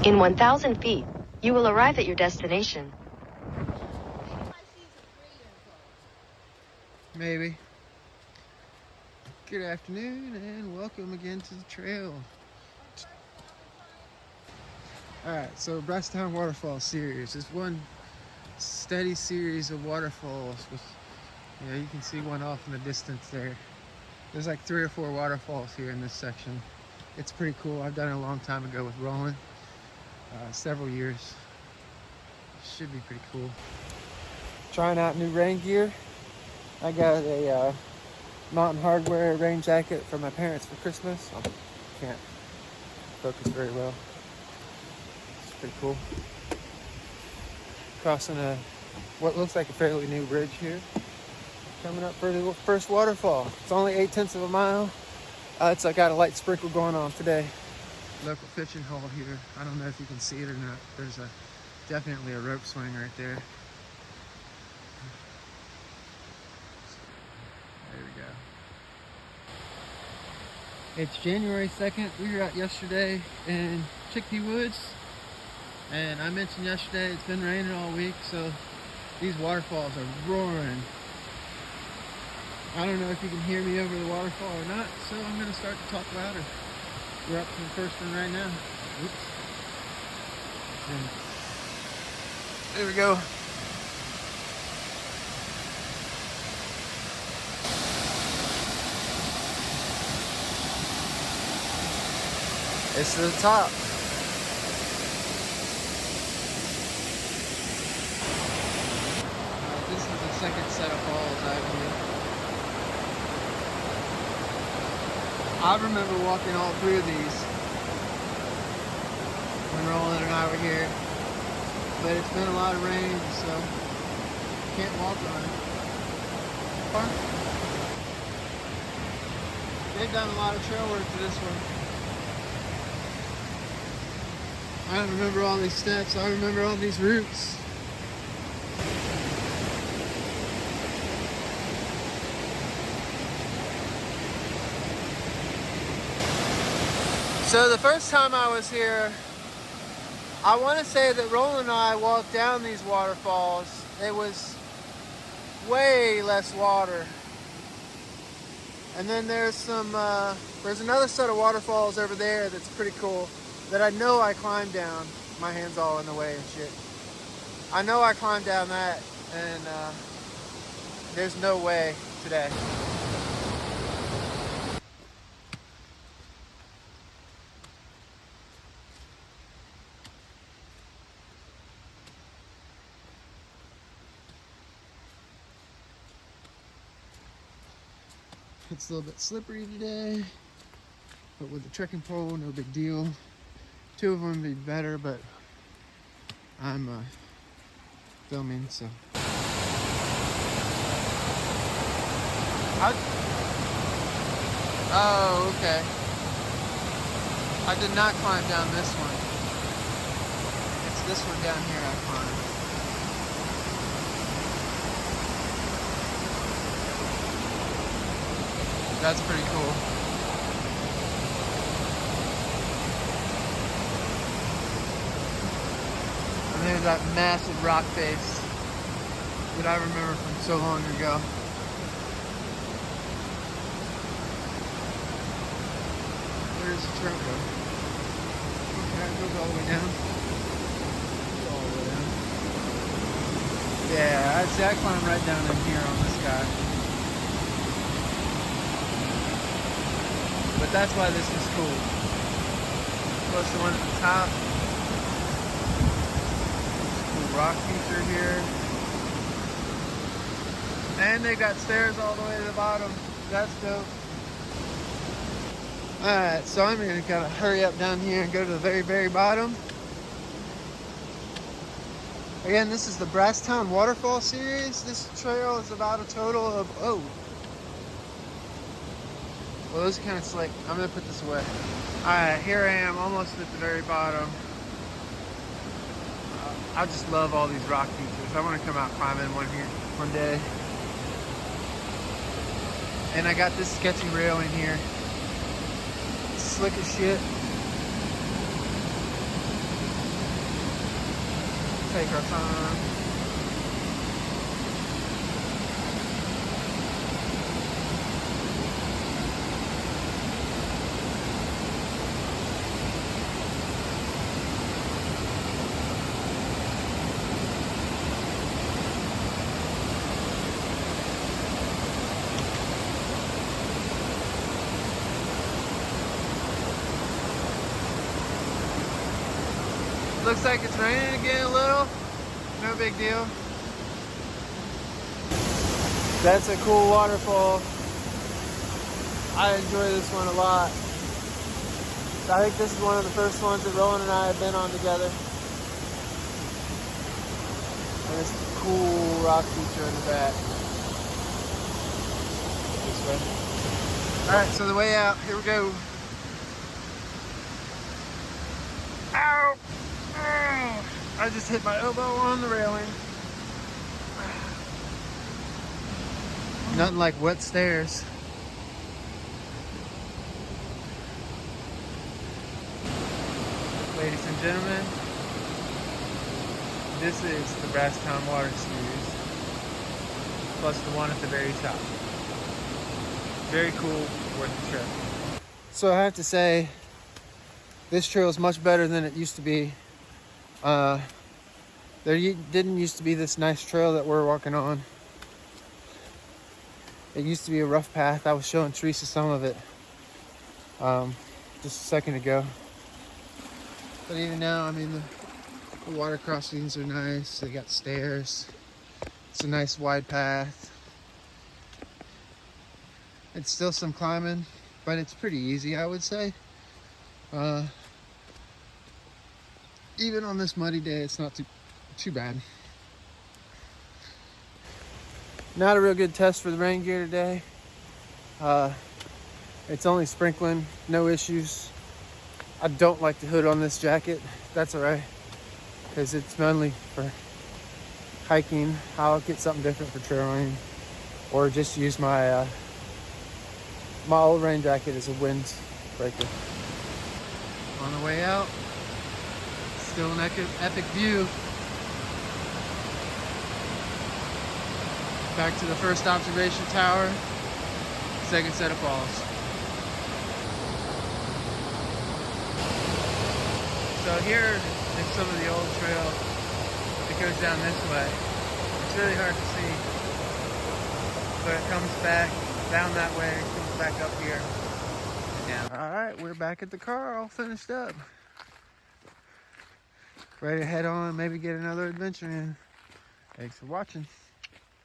In 1,000 feet, you will arrive at your destination. Maybe. Good afternoon and welcome again to the trail. Alright, so Brasstown Waterfall series is one steady series of waterfalls with, you can see one off in the distance there. There's like 3 or 4 waterfalls here in this section. It's pretty cool. I've done it a long time ago with Roland, several years. Should be pretty cool. Trying out new rain gear. I got a Mountain Hardwear rain jacket from my parents for Christmas. I can't focus very well. It's pretty cool. Crossing what looks like a fairly new bridge here. Coming up for the first waterfall. It's only 0.8 of a mile. It's got a light sprinkle going on today. Local fishing hole here. I don't know if you can see it or not. There's definitely a rope swing right there. There we go. It's January 2nd. We were out yesterday in Chickpea Woods. And I mentioned yesterday it's been raining all week, so these waterfalls are roaring. I don't know if you can hear me over the waterfall or not, so I'm going to start to talk louder. We're up to the first one right now. Oops. And there we go. It's to the top. This is the second set of falls I've been. I remember walking all 3 of these when Roland and I were here, but it's been a lot of rain, so can't walk on it. They've done a lot of trail work to this one. I remember all these steps, I remember all these routes. So the first time I was here, I want to say that Roland and I walked down these waterfalls. It was way less water. And then there's another set of waterfalls over there that's pretty cool that I know I climbed down. My hand's all in the way and shit. I know I climbed down that, and there's no way today. It's a little bit slippery today, but with the trekking pole, no big deal. 2 of them would be better, but I'm filming, so. Oh, okay. I did not climb down this one. It's this one down here I climbed. That's pretty cool. And there's that massive rock face that I remember from so long ago. Where's the trail go? Okay, it goes all the way down. All the way down. Yeah, I'd say I climbed right down in here on this guy. But that's why this is cool. Plus the one at the top. Cool rock feature here. And they got stairs all the way to the bottom. That's dope. Alright, so I'm going to kind of hurry up down here and go to the very, very bottom. Again, this is the Brasstown Waterfall series. This trail is about a total of, well, those are kind of slick. I'm going to put this away. Alright, here I am, almost at the very bottom. I just love all these rock features. I want to come out climbing one here one day. And I got this sketchy rail in here. It's slick as shit. take our time. Looks like it's raining again a little. No big deal. That's a cool waterfall. I enjoy this one a lot. I think this is one of the first ones that Roland and I have been on together. And it's a cool rock feature in the back. This way. Alright, so the way out, here we go. Ow! I just hit my elbow on the railing. Nothing like wet stairs. Ladies and gentlemen, this is the Brasstown Water Series, plus the one at the very top. Very cool, worth the trip. So I have to say, this trail is much better than it used to be. There didn't used to be this nice trail that we're walking on. It used to be a rough path. I was showing Teresa some of it just a second ago. But even now, I mean, the water crossings are nice. They got stairs. It's a nice wide path. It's still some climbing, but it's pretty easy, I would say. Even on this muddy day, it's not too bad. Not a real good test for the rain gear today. It's only sprinkling, no issues. I don't like the hood on this jacket. That's all right, because it's mainly for hiking. I'll get something different for trailing, or just use my my old rain jacket as a windbreaker. On the way out, still an epic view. Back to the first observation tower, second set of falls. So here is some of the old trail that goes down this way. It's really hard to see, but it comes back down that way, it comes back up here and down. All right, we're back at the car, all finished up. Ready to head on and maybe get another adventure in. Thanks for watching.